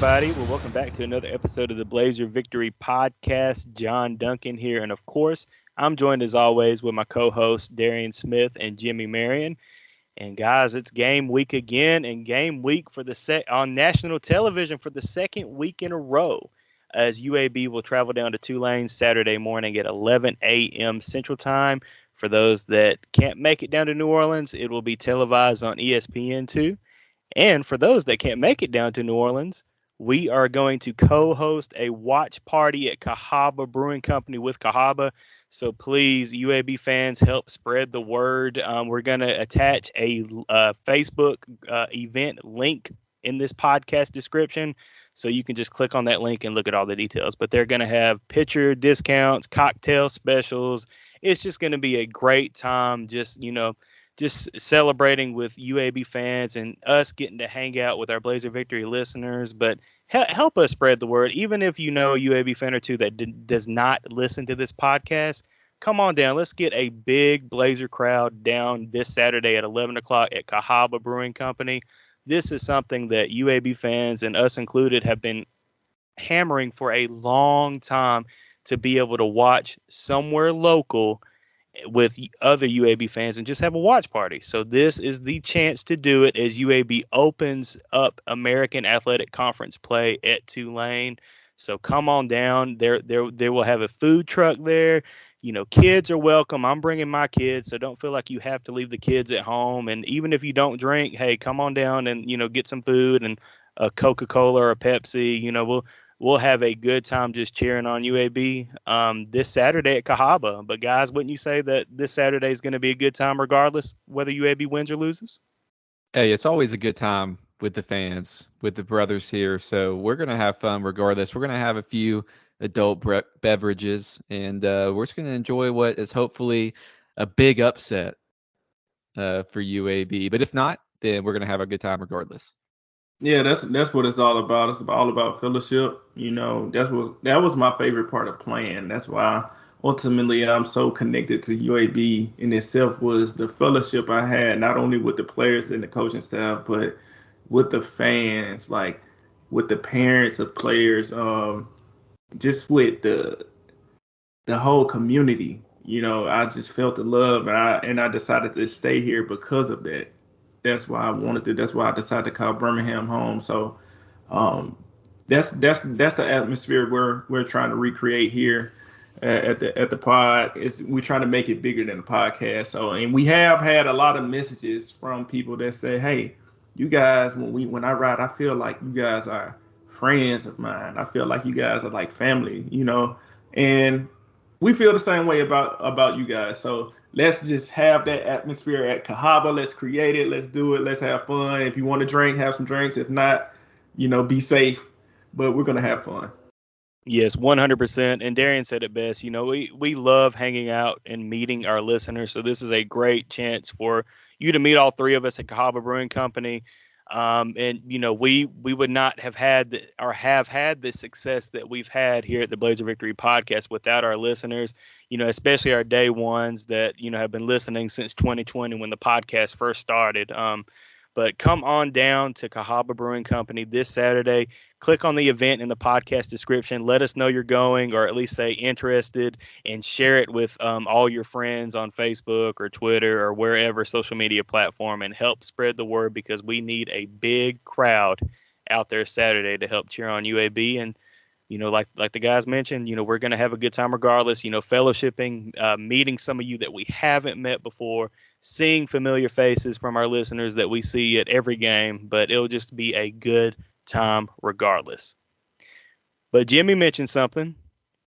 everybody. Well, welcome back to another episode of the Blazer Victory Podcast. John Duncan here. And of course, I'm joined as always with my co hosts, Darian Smith and Jimmy Marion. And guys, it's game week again, and game week for the on national television for the second week in a row, as UAB will travel down to Tulane Saturday morning at 11 a.m. Central Time. For those that can't make it down to New Orleans, it will be televised on ESPN2. And for those that can't make it down to New Orleans, we are going to co-host a watch party at Cahaba Brewing Company with Cahaba. So please, UAB fans, help spread the word. We're going to attach a Facebook event link in this podcast description. So you can just click on that link and look at all the details. But they're going to have pitcher discounts, cocktail specials. It's just going to be a great time. Just celebrating with UAB fans and us getting to hang out with our Blazer Victory listeners. But help us spread the word. Even if you know a UAB fan or two that does not listen to this podcast, come on down. Let's get a big Blazer crowd down this Saturday at 11 o'clock at Cahaba Brewing Company. This is something that UAB fans, and us included, have been hammering for a long time to be able to watch somewhere local with other UAB fans and just have a watch party. So this is the chance to do it as UAB opens up American Athletic Conference play at Tulane. So come on down. They will have a food truck there. Kids are welcome. I'm bringing my kids, so don't feel like you have to leave the kids at home. And even if you don't drink, hey, come on down and get some food and a Coca-Cola or a Pepsi. We'll have a good time just cheering on UAB this Saturday at Cahaba. But guys, wouldn't you say that this Saturday is going to be a good time regardless whether UAB wins or loses? Hey, it's always a good time with the fans, with the brothers here. So we're going to have fun regardless. We're going to have a few adult beverages, and we're just going to enjoy what is hopefully a big upset for UAB. But if not, then we're going to have a good time regardless. Yeah, that's what it's all about. It's all about fellowship. That was my favorite part of playing. That's why ultimately I'm so connected to UAB in itself, was the fellowship I had not only with the players and the coaching staff, but with the fans, like with the parents of players, just with the whole community. I just felt the love, and I decided to stay here because of that. That's why I wanted to. That's why I decided to call Birmingham home. So that's the atmosphere we're trying to recreate here at the pod. We're trying to make it bigger than the podcast. So, and we have had a lot of messages from people that say, "Hey, you guys, when I ride, I feel like you guys are friends of mine. I feel like you guys are like family, and we feel the same way about you guys. So let's just have that atmosphere at Cahaba. Let's create it. Let's do it. Let's have fun. If you want to drink, have some drinks. If not, be safe. But we're going to have fun. Yes, 100%. And Darian said it best. We love hanging out and meeting our listeners. So this is a great chance for you to meet all three of us at Cahaba Brewing Company. We would not have had the success that we've had here at the Blazer Victory Podcast without our listeners, especially our day ones that, have been listening since 2020 when the podcast first started. But come on down to Cahaba Brewing Company this Saturday. Click on the event in the podcast description. Let us know you're going, or at least say interested, and share it with all your friends on Facebook or Twitter or wherever social media platform, and help spread the word, because we need a big crowd out there Saturday to help cheer on UAB. And, like the guys mentioned, we're going to have a good time regardless, fellowshipping, meeting some of you that we haven't met before, seeing familiar faces from our listeners that we see at every game, but it'll just be a good time regardless. But Jimmy mentioned something,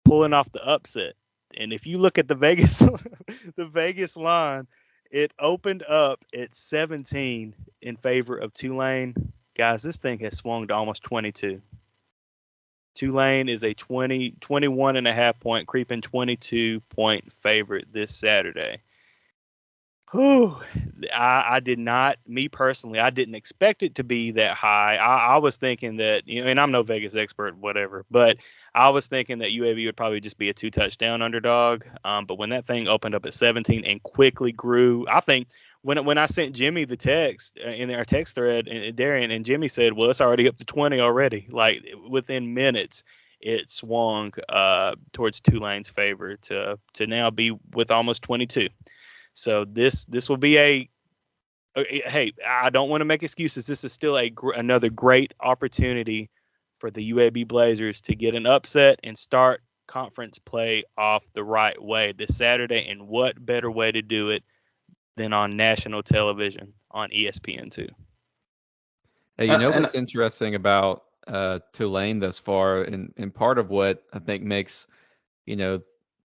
pulling off the upset. And if you look at the Vegas the Vegas line, it opened up at 17 in favor of Tulane. Guys, this thing has swung to almost 22. Tulane is a 21.5 point, creeping 22 point favorite this Saturday. Whew. I did not, me personally, I didn't expect it to be that high. I was thinking that, and I'm no Vegas expert, whatever, but I was thinking that UAB would probably just be a 2-touchdown underdog. But when that thing opened up at 17 and quickly grew, I think when I sent Jimmy the text in our text thread, and Darian and Jimmy said, well, it's already up to 20 already. Like within minutes, it swung towards Tulane's favor to now be with almost 22. So this will be hey, I don't want to make excuses. This is still another great opportunity for the UAB Blazers to get an upset and start conference play off the right way this Saturday. And what better way to do it than on national television on ESPN2? Hey, And what's interesting about Tulane thus far, and part of what I think makes you know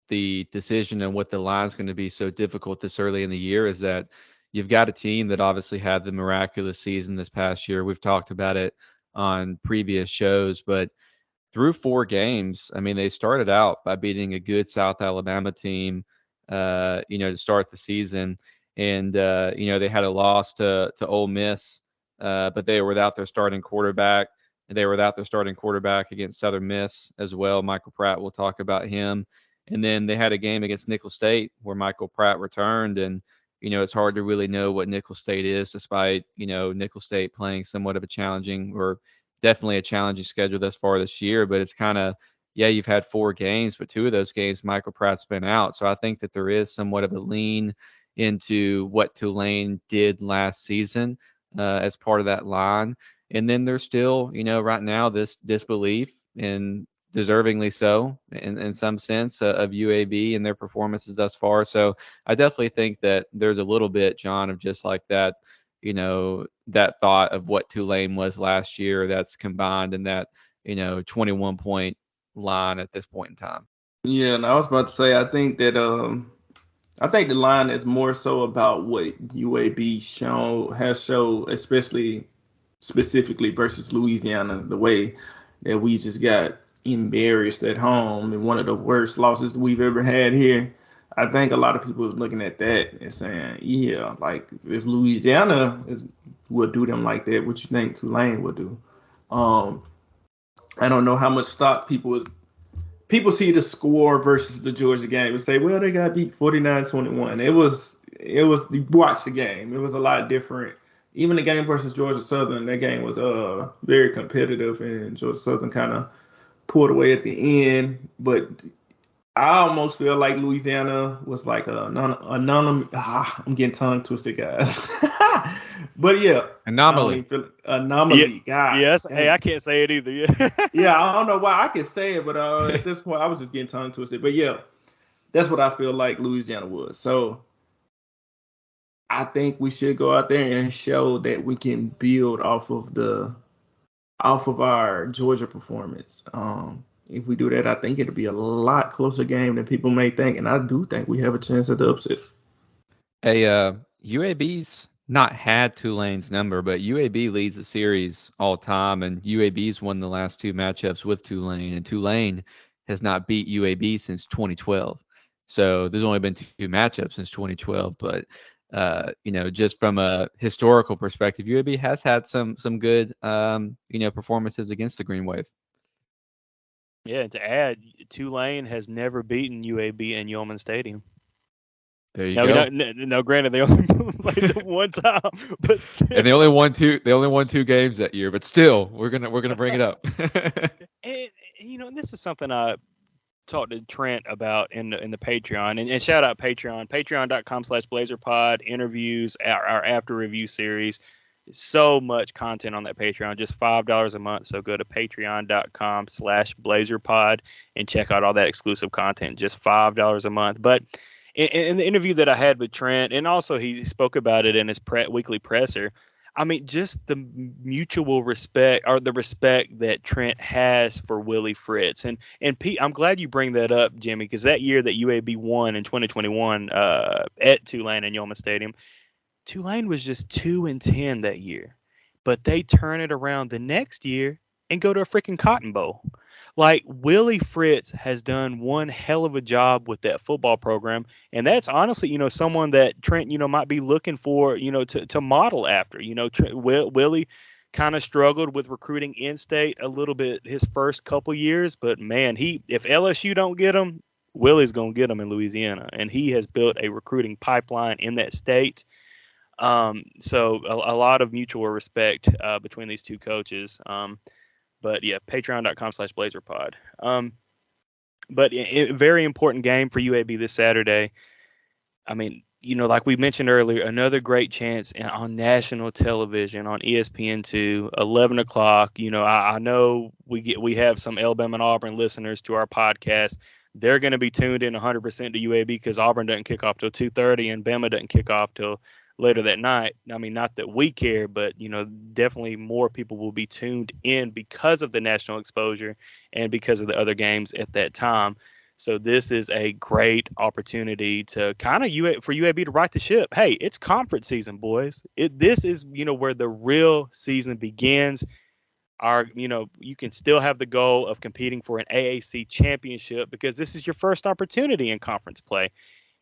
the decision on what the line's going to be so difficult this early in the year is that you've got a team that obviously had the miraculous season this past year. We've talked about it on previous shows, but through 4 games, I mean, they started out by beating a good South Alabama team, to start the season. And, they had a loss to Ole Miss, but they were without their starting quarterback. They were without their starting quarterback against Southern Miss as well. Michael Pratt, we'll talk about him. And then they had a game against Nicholls State where Michael Pratt returned. And, it's hard to really know what Nicholls State is, despite, Nicholls State playing somewhat of a challenging or definitely a challenging schedule thus far this year. But it's kind of, yeah, you've had 4 games, but 2 of those games, Michael Pratt's been out. So I think that there is somewhat of a lean into what Tulane did last season as part of that line. And then there's still, right now this disbelief, and deservingly so in some sense, of UAB and their performances thus far. So I definitely think that there's a little bit, John, of just like that, that thought of what Tulane was last year that's combined in that, 21-point line at this point in time. yeah, and I was about to say, I think the line is more so about what UAB has shown, especially specifically versus Louisiana, the way that we just got embarrassed at home and one of the worst losses we've ever had here. I think a lot of people are looking at that and saying, yeah, like if Louisiana would do them like that, what you think Tulane would do? I don't know how much stock people see the score versus the Georgia game and say, well, they got beat 49-21. It was you watch the game. It was a lot different. Even the game versus Georgia Southern, that game was very competitive, and Georgia Southern kind of pulled away at the end. But I almost feel like Louisiana was like I'm getting tongue twisted, guys. But yeah, Anomaly. Anomaly. Yeah, God. yes. Dang. Hey, I can't say it either. Yeah. Yeah, I don't know why I can say it, but at this point, I was just getting tongue twisted. But yeah, that's what I feel like Louisiana was. So I think we should go out there and show that we can build off of our Georgia performance. If we do that, I think it'll be a lot closer game than people may think, and I do think we have a chance at the upset. Hey, UAB's not had Tulane's number, but UAB leads the series all time, and UAB's won the last 2 matchups with Tulane, and Tulane has not beat UAB since 2012. So there's only been 2 matchups since 2012, but just from a historical perspective, UAB has had some good performances against the Green Wave. Yeah, and to add, Tulane has never beaten UAB in Yeoman Stadium. There you go. No, granted, they only played it one time, but still. And they only won 2 games that year, but still, we're gonna bring it up. and this is something I talked to Trent about in the Patreon, and shout out patreon.com/blazerpod, interviews, our after review series. So much content on that Patreon, just $5 a month. So go to patreon.com/blazerpod and check out all that exclusive content, just $5 a month. But in the interview that I had with Trent, and also he spoke about it in his weekly presser, I mean, just the mutual respect, or the respect that Trent has for Willie Fritz. And Pete, I'm glad you bring that up, Jimmy, because that year that UAB won in 2021 at Tulane and Yeoman Stadium, Tulane was just 2-10 that year, but they turn it around the next year and go to a freaking Cotton Bowl. Like, Willie Fritz has done one hell of a job with that football program, and that's honestly, someone that Trent, might be looking for, to model after. Willie kind of struggled with recruiting in-state a little bit his first couple years, but man, if LSU don't get him, Willie's gonna get him in Louisiana, and he has built a recruiting pipeline in that state. So a lot of mutual respect between these two coaches. But yeah, patreon.com/blazerpod. But a very important game for UAB this Saturday. I mean, like we mentioned earlier, another great chance on national television on ESPN2, 11 o'clock. I know we have some Alabama and Auburn listeners to our podcast. They're going to be tuned in 100% to UAB because Auburn doesn't kick off till 2:30 and Bama doesn't kick off till later that night. I mean, not that we care, but definitely more people will be tuned in because of the national exposure and because of the other games at that time. So this is a great opportunity to kind of for UAB to right the ship. Hey, it's conference season, boys. This is where the real season begins. You can still have the goal of competing for an AAC championship because this is your first opportunity in conference play,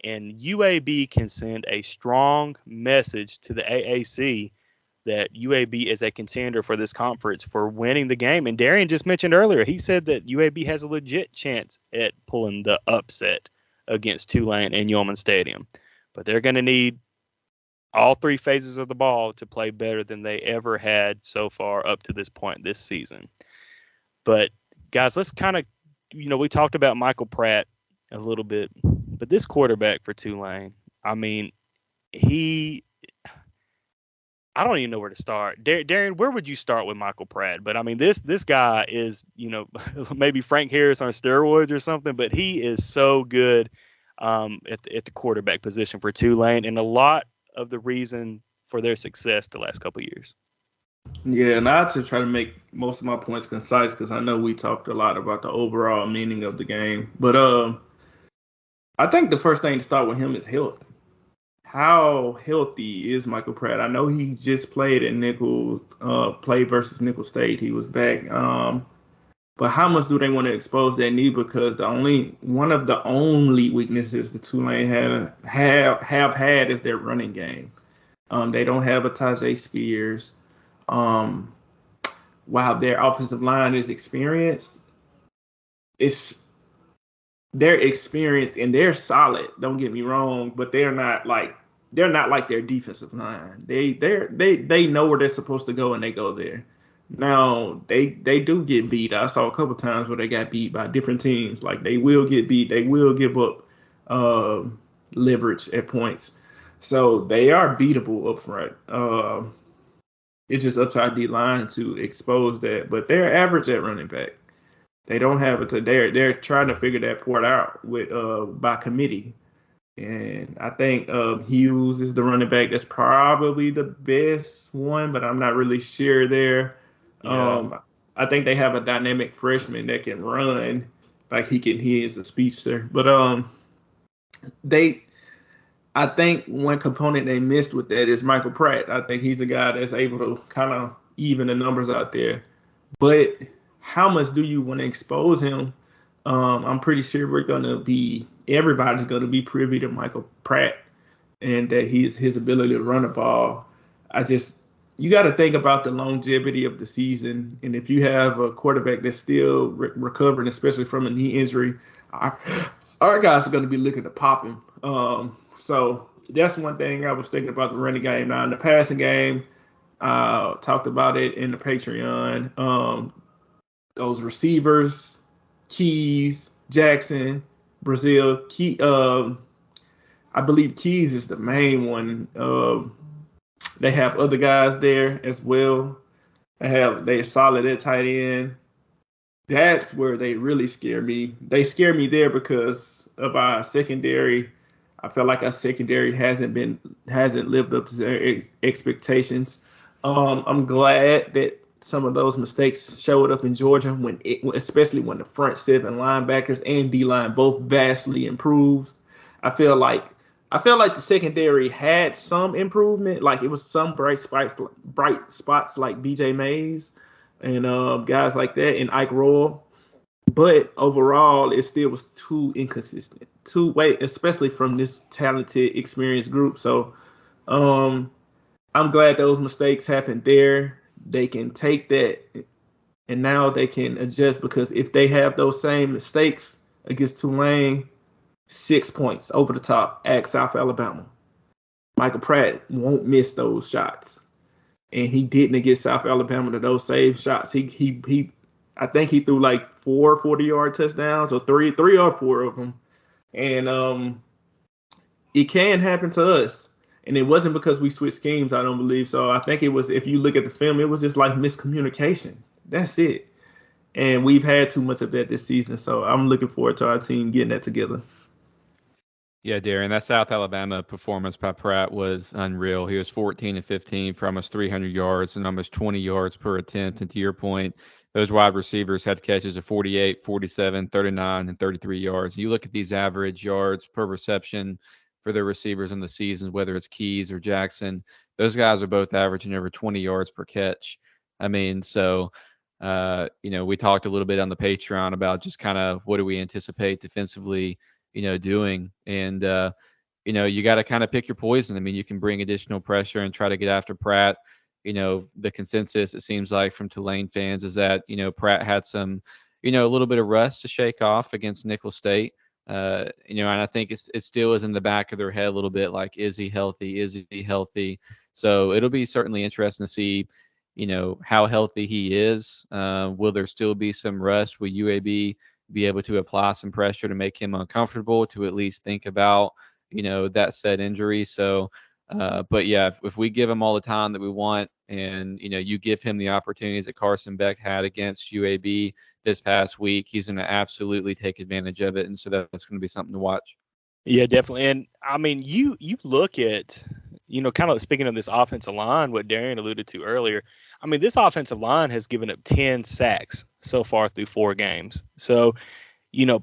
and UAB can send a strong message to the AAC that UAB is a contender for this conference for winning the game. And Darian just mentioned earlier, he said that UAB has a legit chance at pulling the upset against Tulane in Yeoman Stadium. But they're going to need all three phases of the ball to play better than they ever had so far up to this point this season. But guys, let's kind of, we talked about Michael Pratt a little bit, but this quarterback for Tulane, I mean, I don't even know where to start. Darian, where would you start with Michael Pratt? But I mean, this guy is, maybe Frank Harris on steroids or something, but he is so good at the quarterback position for Tulane, and a lot of the reason for their success the last couple of years. Yeah, and I just try to make most of my points concise because I know we talked a lot about the overall meaning of the game. But I think the first thing to start with him is health. How healthy is Michael Pratt? I know he just played at played versus Nickel State. He was back. But how much do they want to expose that knee? Because one of the only weaknesses the Tulane have had is their running game. They don't have a Tajay Spears. While their offensive line is experienced, they're experienced and they're solid. Don't get me wrong, but they're not like their defensive line. They know where they're supposed to go and they go there. Now they do get beat. I saw a couple times where they got beat by different teams. Like they will get beat. They will give up leverage at points. So they are beatable up front. It's just up to our D line to expose that. But they're average at running back. They don't have it. They're trying to figure that part out with by committee. And I think Hughes is the running back that's probably the best one, but I'm not really sure there. Yeah. I think they have a dynamic freshman that can run, like he is a speedster. But I think one component they missed with that is Michael Pratt. I think he's a guy that's able to kind of even the numbers out there. But how much do you want to expose him? I'm pretty sure everybody's going to be privy to Michael Pratt and that his ability to run the ball. You got to think about the longevity of the season. And if you have a quarterback that's still recovering, especially from a knee injury, our guys are going to be looking to pop him. So that's one thing I was thinking about the running game. Now in the passing game, talked about it in the Patreon. Those receivers, Keys, Jackson, Brazil. I believe Keys is the main one. They have other guys there as well. They're solid at tight end. That's where they really scare me. They scare me there because of our secondary. I feel like our secondary hasn't lived up to their expectations. I'm glad that some of those mistakes showed up in Georgia especially when the front seven linebackers and D-line both vastly improved. I feel like the secondary had some improvement. Like it was some bright spots like BJ Mays and guys like that and Ike Royal. But overall, it still was too inconsistent. Especially from this talented, experienced group. So I'm glad those mistakes happened there. They can take that and now they can adjust because if they have those same mistakes against Tulane, 6 points over the top at South Alabama. Michael Pratt won't miss those shots. And he didn't against South Alabama to those save shots. He I think he threw like 4 40-yard touchdowns or three or four of them. And it can happen to us. And it wasn't because we switched schemes, I don't believe. So I think it was, if you look at the film, it was just like miscommunication. That's it. And we've had too much of that this season. So I'm looking forward to our team getting that together. Yeah, Darren, that South Alabama performance by Pratt was unreal. He was 14 and 15 for almost 300 yards and almost 20 yards per attempt. And to your point, those wide receivers had catches of 48, 47, 39, and 33 yards. You look at these average yards per reception for their receivers in the season, whether it's Keys or Jackson, those guys are both averaging over 20 yards per catch. I mean, so we talked a little bit on the Patreon about just kind of what do we anticipate defensively, doing. And, you got to kind of pick your poison. I mean, you can bring additional pressure and try to get after Pratt. The consensus, it seems like, from Tulane fans is that, Pratt had some, a little bit of rust to shake off against Nicholls State. And I think it still is in the back of their head a little bit, like, is he healthy? Is he healthy? So it'll be certainly interesting to see, how healthy he is. Will there still be some rust? Will UAB be able to apply some pressure to make him uncomfortable, to at least think about, that said injury? So, but yeah, if we give him all the time that we want, and you give him the opportunities that Carson Beck had against UAB this past week, he's going to absolutely take advantage of it, and so that's going to be something to watch. Yeah, definitely. And I mean, you look at, kind of speaking of this offensive line, what Darian alluded to earlier. I mean, this offensive line has given up 10 sacks so far through 4 games. So,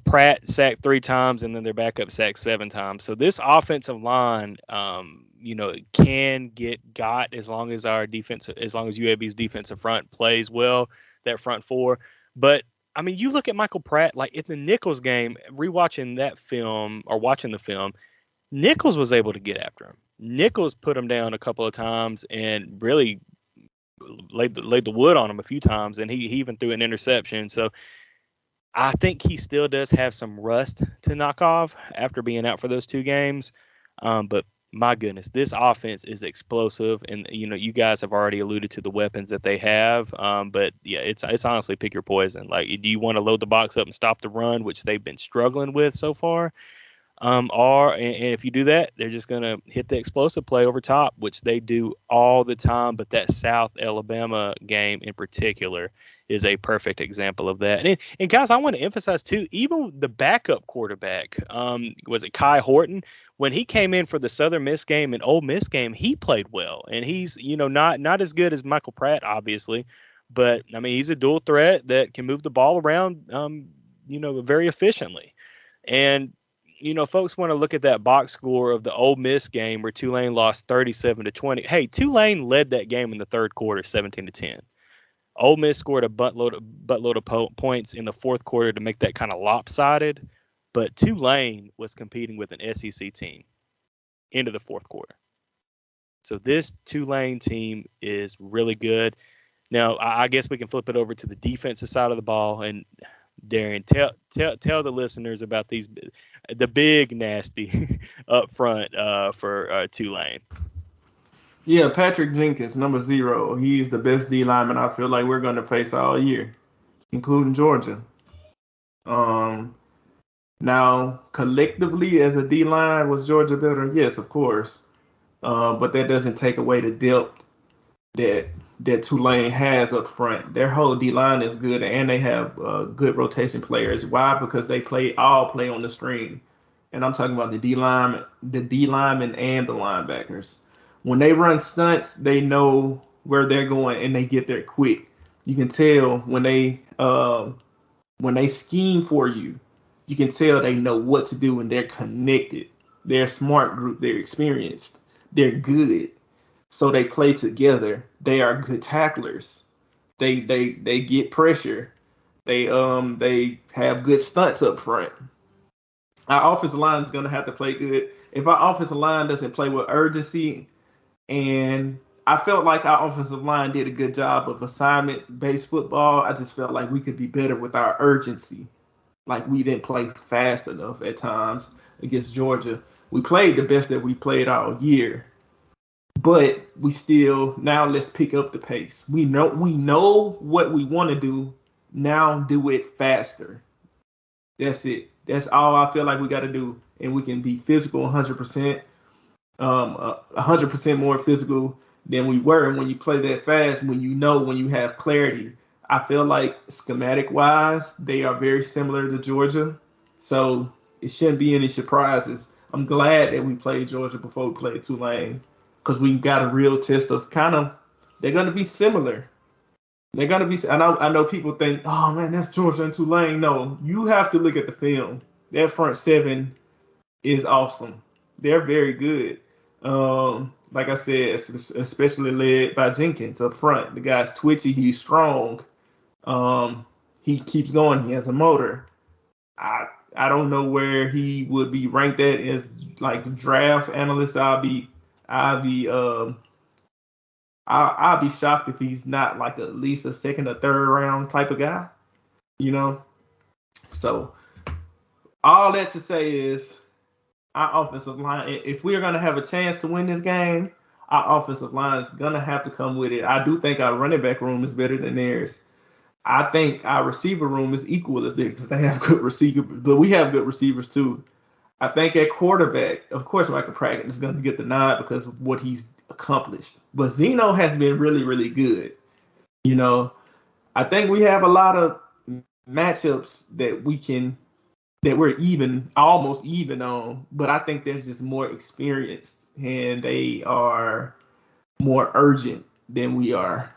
Pratt sacked 3 times, and then their backup sacked 7 times. So this offensive line, can get got as long as UAB's defensive front plays well, that front 4. But I mean, you look at Michael Pratt, like in the Nicholls game, rewatching that film or watching the film, Nicholls was able to get after him. Nicholls put him down a couple of times and really laid the wood on him a few times, and he even threw an interception. So I think he still does have some rust to knock off after being out for those 2 games. But my goodness, this offense is explosive, and you guys have already alluded to the weapons that they have. But yeah, it's honestly pick your poison. Like, do you want to load the box up and stop the run, which they've been struggling with so far? And if you do that, they're just going to hit the explosive play over top, which they do all the time. But that South Alabama game in particular is a perfect example of that. And guys, I want to emphasize too, even the backup quarterback, was it Kai Horton? When he came in for the Southern Miss game and Ole Miss game, he played well. And he's, not as good as Michael Pratt, obviously. But, I mean, he's a dual threat that can move the ball around, very efficiently. And folks want to look at that box score of the Ole Miss game where Tulane lost 37-20. Hey, Tulane led that game in the third quarter, 17-10. Ole Miss scored a buttload of points in the fourth quarter to make that kind of lopsided, but Tulane was competing with an SEC team into the fourth quarter. So this Tulane team is really good. Now, I guess we can flip it over to the defensive side of the ball, and Darian, tell the listeners about the big nasty up front for Tulane. Yeah, Patrick Jenkins, number 0. He's the best D lineman I feel like we're going to face all year, including Georgia. Now, collectively as a D line, was Georgia better? Yes, of course. But that doesn't take away the depth that Tulane has up front. Their whole D line is good, and they have good rotation players. Why? Because they all play on the string, and I'm talking about the D lineman and the linebackers. When they run stunts, they know where they're going and they get there quick. You can tell when they scheme for you. You can tell they know what to do and they're connected. They're a smart group. They're experienced. They're good. So they play together. They are good tacklers. They get pressure. They have good stunts up front. Our offensive line is going to have to play good. If our offensive line doesn't play with urgency, and I felt like our offensive line did a good job of assignment-based football, I just felt like we could be better with our urgency. Like, we didn't play fast enough at times against Georgia. We played the best that we played all year, but we still now let's pick up the pace. We know what we want to do. Now do it faster. That's it. That's all I feel like we got to do, and we can be physical 100%, 100% more physical than we were. And when you play that fast, when you have clarity, I feel like schematic wise, they are very similar to Georgia, so it shouldn't be any surprises. I'm glad that we played Georgia before we played Tulane because we got a real test of kind of they're going to be similar. They're gonna be. I know people think, oh man, that's Georgia and Tulane. No, you have to look at the film. Their front seven is awesome. They're very good. Like I said, especially led by Jenkins up front. The guy's twitchy. He's strong. He keeps going. He has a motor. I don't know where he would be ranked at as like drafts analyst. I'll be shocked if he's not like at least a second or third round type of guy, you know. So all that to say is our offensive line. If we're gonna have a chance to win this game, our offensive line is gonna have to come with it. I do think our running back room is better than theirs. I think our receiver room is equal as theirs because they have good receivers, but we have good receivers too. I think at quarterback, of course, Michael Pratt is going to get the nod because of what he's accomplished. But Zeno has been really, really good. You know, I think we have a lot of matchups that we're almost even on. But I think there's just more experience and they are more urgent than we are.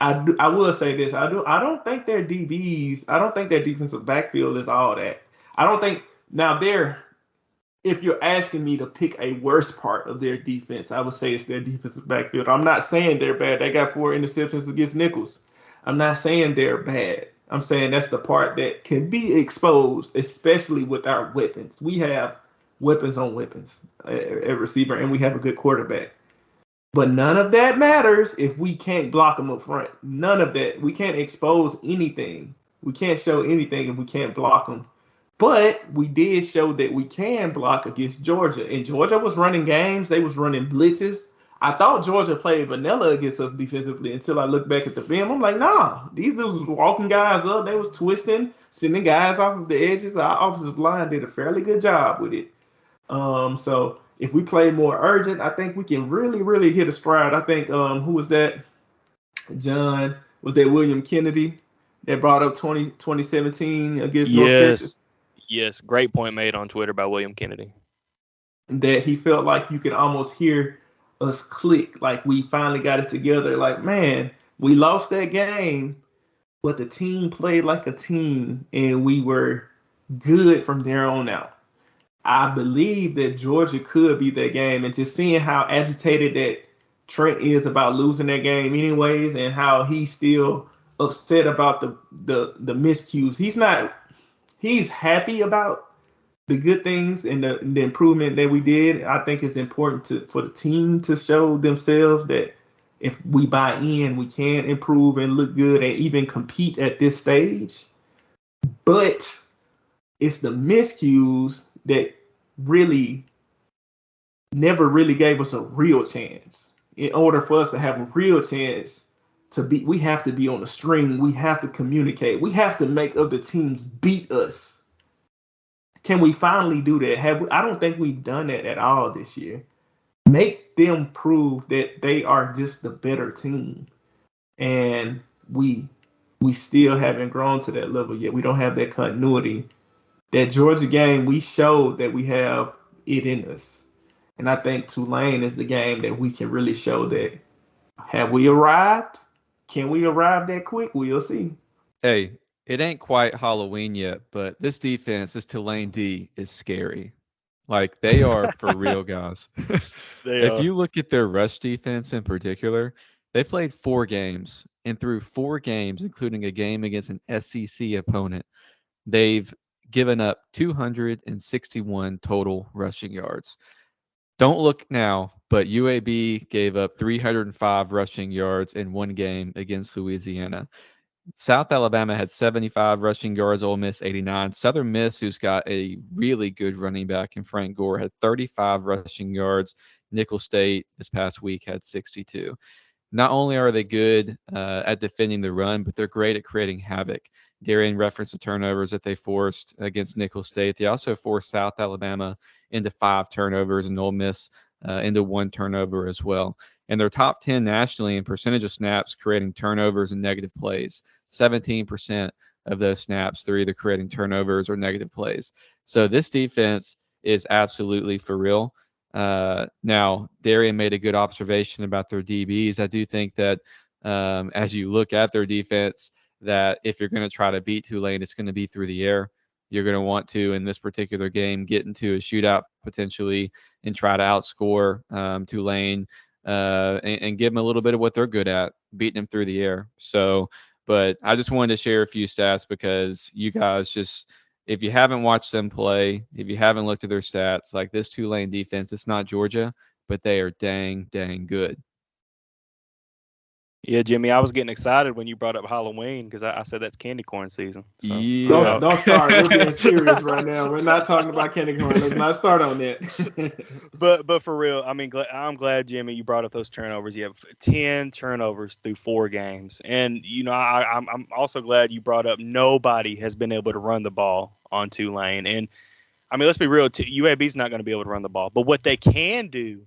I will say this. I don't think their DBs. I don't think their defensive backfield is all that. I don't think. Now, if you're asking me to pick a worse part of their defense, I would say it's their defensive backfield. I'm not saying they're bad. They got 4 interceptions against Nichols. I'm not saying they're bad. I'm saying that's the part that can be exposed, especially with our weapons. We have weapons on weapons at receiver, and we have a good quarterback. But none of that matters if we can't block them up front. None of that. We can't expose anything. We can't show anything if we can't block them. But we did show that we can block against Georgia. And Georgia was running games. They was running blitzes. I thought Georgia played vanilla against us defensively until I looked back at the film. I'm like, nah, these dudes was walking guys up. They was twisting, sending guys off of the edges. Our offensive line did a fairly good job with it. So if we play more urgent, I think we can really, really hit a stride. I think, who was that? John, was that William Kennedy that brought up 2017 against North Texas? Yes, great point made on Twitter by William Kennedy. That he felt like you could almost hear us click, like we finally got it together. Like, man, we lost that game, but the team played like a team, and we were good from there on out. I believe that Georgia could be that game, and just seeing how agitated that Trent is about losing that game anyways, and how he's still upset about the miscues. He's happy about the good things and the improvement that we did. I think it's important for the team to show themselves that if we buy in, we can improve and look good and even compete at this stage. But it's the miscues that really never really gave us a real chance. In order for us to have a real chance we have to be on the string. We have to communicate. We have to make other teams beat us. Can we finally do that? I don't think we've done that at all this year. Make them prove that they are just the better team. And we still haven't grown to that level yet. We don't have that continuity. That Georgia game, we showed that we have it in us. And I think Tulane is the game that we can really show that. Have we arrived? Can we arrive that quick? We'll see. Hey, it ain't quite Halloween yet, but this defense, this Tulane D, is scary. Like, they are for real, guys. If you look at their rush defense in particular, they played 4 games, and through 4 games, including a game against an SEC opponent, they've given up 261 total rushing yards. Don't look now, but UAB gave up 305 rushing yards in one game against Louisiana. South Alabama had 75 rushing yards, Ole Miss 89. Southern Miss, who's got a really good running back in Frank Gore, had 35 rushing yards. Nickel State this past week had 62. Not only are they good at defending the run, but they're great at creating havoc. Darian referenced the turnovers that they forced against Nickel State. They also forced South Alabama into 5 turnovers and Ole Miss into 1 turnover as well. And they're top 10 nationally in percentage of snaps creating turnovers and negative plays. 17% of those snaps, they're either creating turnovers or negative plays. So this defense is absolutely for real. Now, Darian made a good observation about their DBs. I do think that as you look at their defense, that if you're going to try to beat Tulane, it's going to be through the air. You're going to want to, in this particular game, get into a shootout potentially and try to outscore Tulane and give them a little bit of what they're good at, beating them through the air. So, but I just wanted to share a few stats because you guys just – if you haven't watched them play, if you haven't looked at their stats, like this Tulane defense, it's not Georgia, but they are dang good. Yeah, Jimmy, I was getting excited when you brought up Halloween because I said that's candy corn season. So. Yeah. Don't start. We're being serious right now. We're not talking about candy corn. Let's not start on that. But for real, I mean, I'm glad, Jimmy, you brought up those turnovers. You have 10 turnovers through 4 games. And, you know, I'm also glad you brought up nobody has been able to run the ball on Tulane. And, I mean, let's be real. UAB's not going to be able to run the ball. But what they can do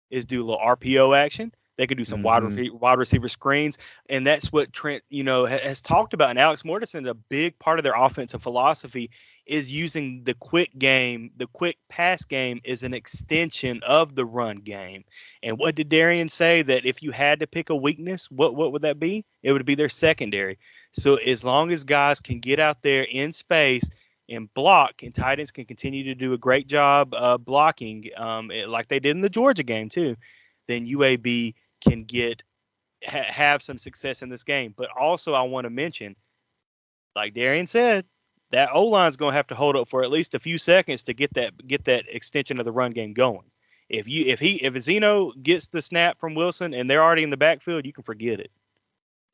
is do a little RPO action. They could do some wide receiver screens, and that's what Trent, has talked about. And Alex Mortensen, a big part of their offensive philosophy is using the quick game, the quick pass game, is an extension of the run game. And what did Darian say? That if you had to pick a weakness, what would that be? It would be their secondary. So as long as guys can get out there in space and block, and tight ends can continue to do a great job blocking, like they did in the Georgia game too, then UAB can have some success in this game. But also I want to mention, like Darian said, that O-line's going to have to hold up for at least a few seconds to get that extension of the run game going. If Zeno gets the snap from Wilson and they're already in the backfield, you can forget it.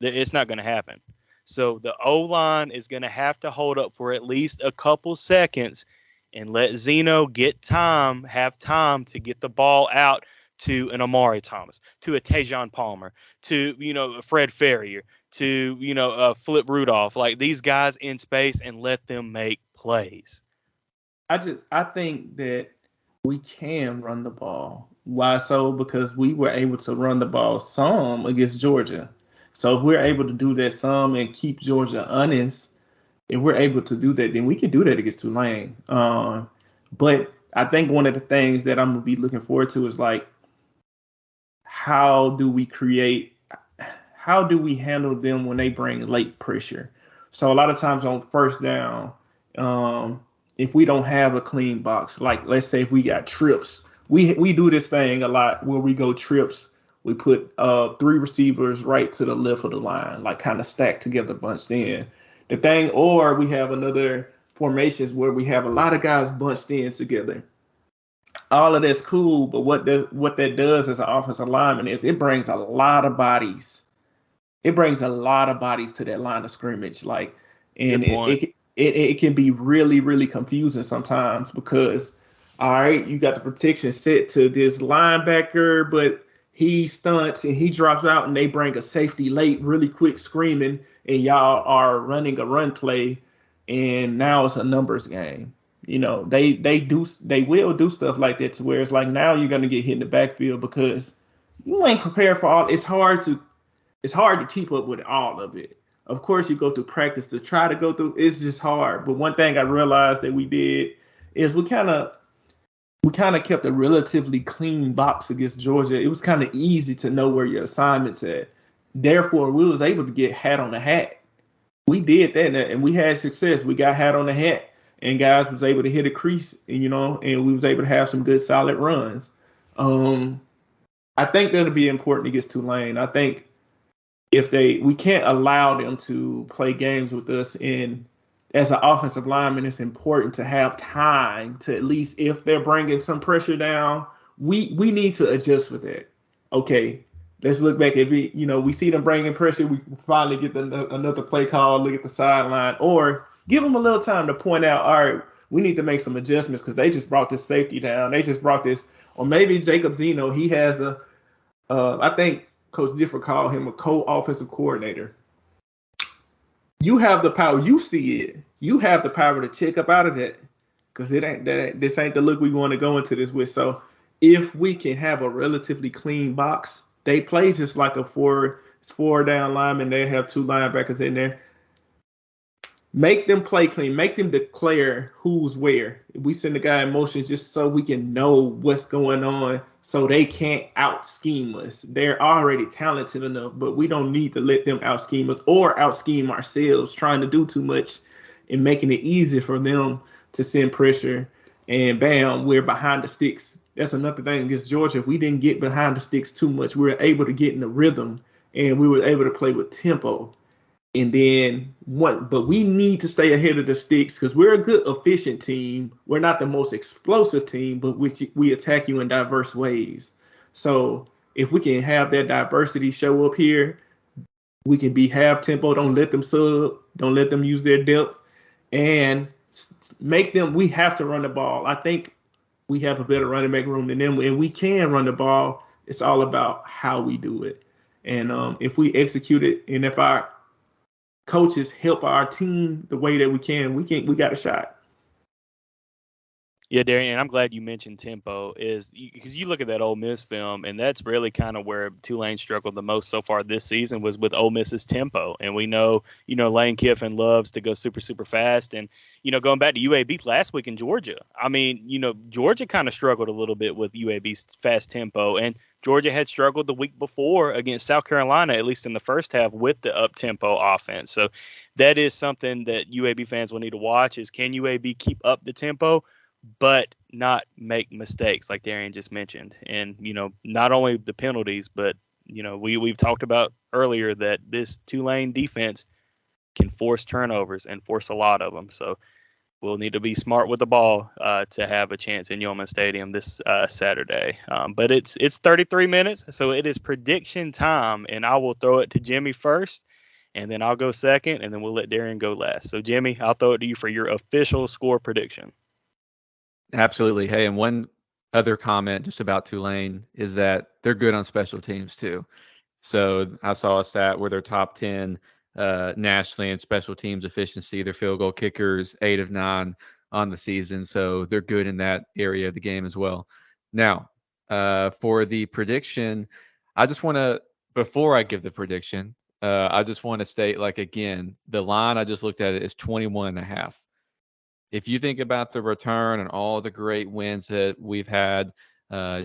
It's not going to happen. So the O-line is going to have to hold up for at least a couple seconds and let Zeno have time to get the ball out to an Amari Thomas, to a Tajon Palmer, to, Fred Ferrier, to, Flip Rudolph, like these guys in space, and let them make plays. I think that we can run the ball. Why so? Because we were able to run the ball some against Georgia. So if we're able to do that some and keep Georgia honest, if we're able to do that, then we can do that against Tulane. But I think one of the things that I'm going to be looking forward to is like, how do we handle them when they bring late pressure? So a lot of times on first down, if we don't have a clean box, like let's say if we got trips, we do this thing a lot where we go trips. We put 3 receivers right to the left of the line, like kind of stacked together, bunched in. The thing, or we have another formations where we have a lot of guys bunched in together. All of that's cool, but what that does as an offensive lineman is it brings a lot of bodies. It brings a lot of bodies to that line of scrimmage, and it can be really, really confusing sometimes because, all right, you got the protection set to this linebacker, but he stunts and he drops out, and they bring a safety late, really quick screaming, and y'all are running a run play, and now it's a numbers game. They will do stuff like that to where it's like now you're gonna get hit in the backfield because you ain't prepared for all. It's hard to keep up with all of it. Of course, you go through practice to try to go through. It's just hard. But one thing I realized that we did is we kind of kept a relatively clean box against Georgia. It was kind of easy to know where your assignment's at. Therefore, we was able to get hat on the hat. We did that, and we had success. We got hat on the hat. And guys was able to hit a crease, and we was able to have some good solid runs. I think that'll be important against Tulane. I think we can't allow them to play games with us. And as an offensive lineman, it's important to have time to at least, if they're bringing some pressure down, we need to adjust with that. Okay, let's look back. If we see them bringing pressure, we finally get another play call, look at the sideline, or give them a little time to point out, all right, we need to make some adjustments because they just brought this safety down. They just brought this, or maybe Jacob Zeno, he has I think Coach Difford called him a co-offensive coordinator. You have the power. You see it. You have the power to check up out of that because this ain't the look we want to go into this with. So if we can have a relatively clean box, they play just like a four down lineman. They have two linebackers in there. Make them play clean. Make them declare who's where. We send the guy in motion just so we can know what's going on so they can't out-scheme us. They're already talented enough, but we don't need to let them out-scheme us or out-scheme ourselves trying to do too much and making it easy for them to send pressure. And bam, we're behind the sticks. That's another thing against Georgia. We didn't get behind the sticks too much. We were able to get in the rhythm, and we were able to play with tempo. And then but we need to stay ahead of the sticks because we're a good, efficient team. We're not the most explosive team, but we attack you in diverse ways. So if we can have that diversity show up here, we can be half tempo. Don't let them sub. Don't let them use their depth, and make them. We have to run the ball. I think we have a better running back room than them, and we can run the ball. It's all about how we do it, and if we execute it, and if our coaches help our team the way that we got a shot. Yeah, Darian, I'm glad you mentioned tempo because you look at that Ole Miss film, and that's really kind of where Tulane struggled the most so far this season was with Ole Miss's tempo. And we know, Lane Kiffin loves to go super, super fast. And, going back to UAB last week in Georgia, I mean, Georgia kind of struggled a little bit with UAB's fast tempo. And Georgia had struggled the week before against South Carolina, at least in the first half, with the up-tempo offense. So that is something that UAB fans will need to watch is can UAB keep up the tempo but not make mistakes like Darian just mentioned. And, not only the penalties, but, we've talked about earlier that this Tulane defense can force turnovers and force a lot of them. So we'll need to be smart with the ball to have a chance in Yeoman Stadium this Saturday. But it's 33 minutes, so it is prediction time, and I will throw it to Jimmy first, and then I'll go second, and then we'll let Darian go last. So, Jimmy, I'll throw it to you for your official score prediction. Absolutely. Hey, and one other comment just about Tulane is that they're good on special teams too. So I saw a stat where they're top 10 nationally in special teams efficiency. Their field goal kickers 8 of 9 on the season. So they're good in that area of the game as well. Now, for the prediction, I just want to, before I give the prediction, I just want to state, again, the line I just looked at it is 21.5. If you think about the return and all the great wins that we've had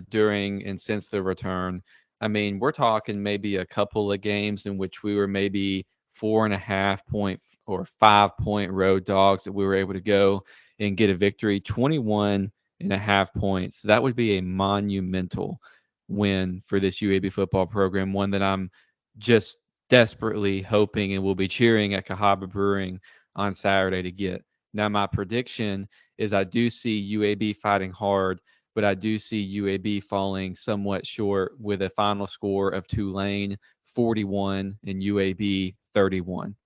during and since the return, I mean, we're talking maybe a couple of games in which we were maybe 4.5 point or 5 point road dogs that we were able to go and get a victory. 21.5 points. That would be a monumental win for this UAB football program, one that I'm just desperately hoping and will be cheering at Cahaba Brewing on Saturday to get. Now, my prediction is I do see UAB fighting hard, but I do see UAB falling somewhat short with a final score of Tulane 41 and UAB 31.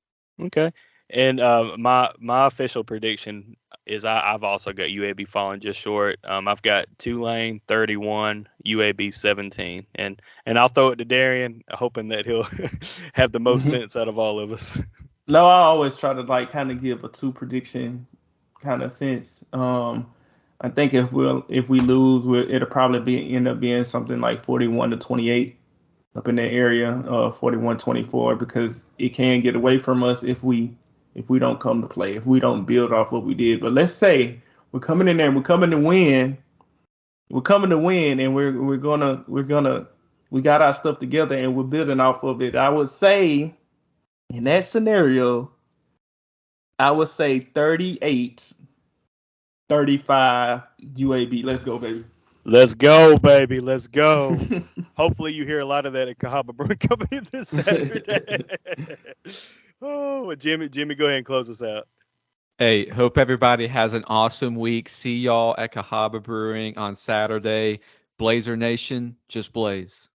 Okay. And my official prediction is I've also got UAB falling just short. I've got Tulane 31, UAB 17, and I'll throw it to Darian, hoping that he'll have the most sense out of all of us. No, I always try to kind of give a 2 prediction kind of sense. I think if we lose, it'll probably end up being something like 41-28 up in that area, 41-24, because it can get away from us if we don't come to play, if we don't build off what we did. But let's say we're coming in there, we're coming to win, and we got our stuff together and we're building off of it. I would say in that scenario, 38-35 UAB. Let's go, baby. Let's go, baby. Let's go. Hopefully you hear a lot of that at Cahaba Brewing Company this Saturday. Oh, Jimmy, go ahead and close us out. Hey, hope everybody has an awesome week. See y'all at Cahaba Brewing on Saturday. Blazer Nation, just blaze.